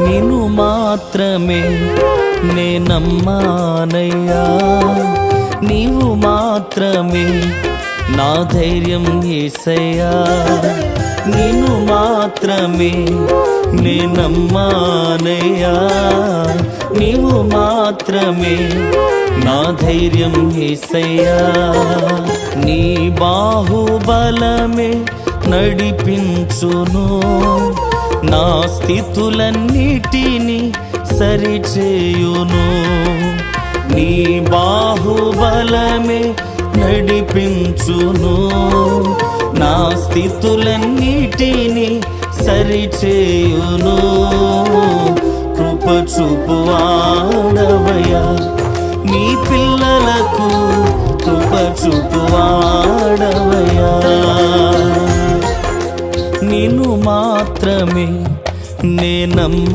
నిన్ను మాత్రమే నే నమ్మానయ్యా, నీవు మాత్రమే నా ధైర్యం యేసయ్యా, నిన్ను మాత్రమే నే నమ్మానయ్యా, నీవు మాత్రమే నా ధైర్యం యేసయ్యా. నీ బాహుబలమే నడిపించును, నా స్థితులన్నిటినీ సరిచేయును. నీ బాహుబలమే నడిపించును, నా స్థితులన్నిటినీ సరిచేయును. కృప చూపువాడవయ్యా, నీ పిల్లలకు కృప చూపువాడవయ్యా. నిన్ను మాత్రమే నే నమ్మ